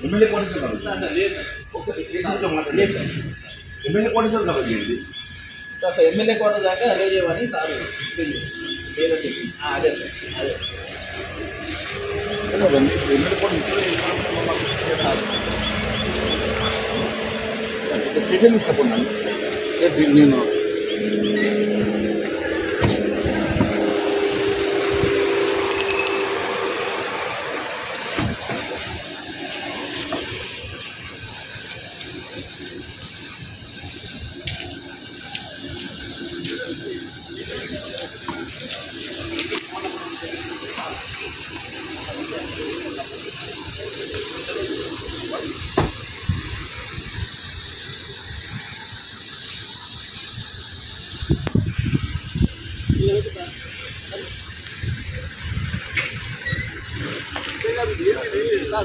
MLA Koteswara MLA Koteswara కాబట్టి sir MLA కోట దాకా అలో చేయమని సార్ లేదని చెప్పి అదే సార్ అదే ఎమ్మెల్యే కోట స్టేషన్ తీసుకున్నాను నేను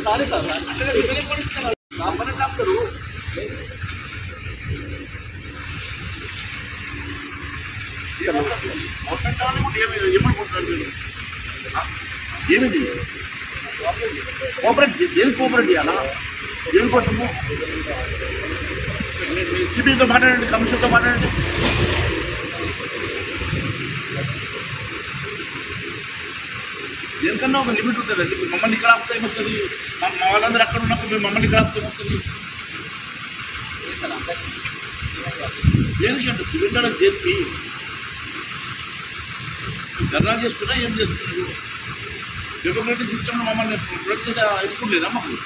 సారీ సార్ ఏమిది కోఆపరేట్ దేనికి కోఆపరేట్ చేయాలా దేనికోసము సిబిఐతో మాట్లాడండి కమిషన్తో మాట్లాడండి దేనికన్నా ఒక లిమిట్ ఉంటుందండి ఇప్పుడు మమ్మల్ని ఇక్కడ ఆపితే ఏమొస్తుంది మా వాళ్ళందరూ అక్కడ ఉన్నప్పుడు మేము మమ్మల్ని ఇక్కడ ఆపితే ఏమొస్తుంది దేనికి అంటే పిల్లల దేనికి ధర్నా చేస్తున్నా ఏం చేస్తున్నారు డెమోక్రటిక్ సిస్టమ్లో మమ్మల్ని ప్రొటెక్ట్ చేసే ఎదుర్కొం లేదా మాకు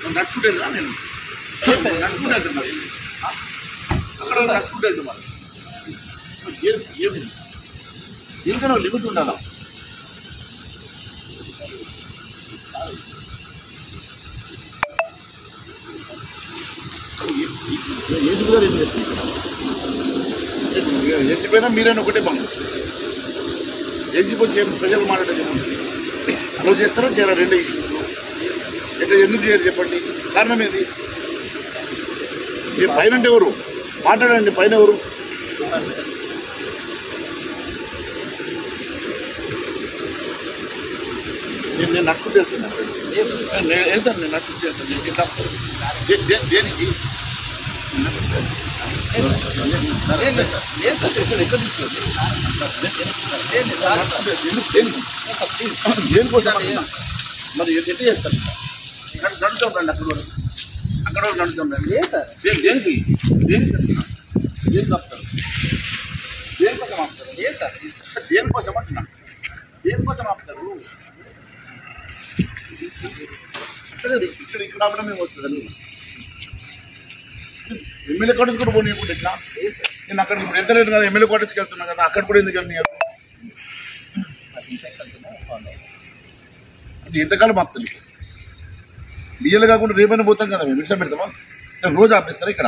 నడుచుకుంటే నేను నడుచుకుంటే వెళ్తాను మరి అక్కడ నడుచుకుంటే వెళ్తాం మరి ఏమి దీనికన్నా లిమిట్ ఉండాలా ఏసీపీ గారు ఏం చేస్తారు ఏసీపీ అయినా మీరైనా ఒకటే బాగుంది ఏసీపీ వచ్చి ప్రజలు మాట్లాడే చెప్పండి అలా చేస్తారా చేయరా రెండే ఇష్యూస్ ఎట్లా ఎందుకు చేయరు చెప్పండి కారణం ఏది మీరు పైన అంటే ఎవరు మాట్లాడండి పైన ఎవరు నేను నడుచుకుంటూ వెళ్తున్నాను వెళ్తాను నేను నడుచుకుంటూ వెళ్తాను దేనికి దేనికోసం మరి ఎట్లా చేస్తారు ఇక్కడ నడుతూ ఉండండి అక్కడ నడుతూ ఉండండి దేనికి దేనికి దేనికి ఆపుతారు దేనికోసం ఆపుతారు దేనికోసం అంటున్నాను దేనికోసం ఆపుతారు ఇక్కడ ఆపడం మేము వస్తుందండి ఎమ్మెల్యే క్వార్టర్స్ కూడా పోనీయకుండా ఎట్లా నేను అక్కడ ఇప్పుడు ఎంత లేదు కదా ఎమ్మెల్యే క్వార్టర్స్కి వెళ్తున్నా కదా అక్కడ కూడా ఎందుకు వెళ్ళి అంటే ఎంతకాలం ఆపుతుంది బియ్యలు కాకుండా రేపైనా పోతాం కదా మేము విషయం పెడతామా రోజు ఆపేస్తారా ఇక్కడ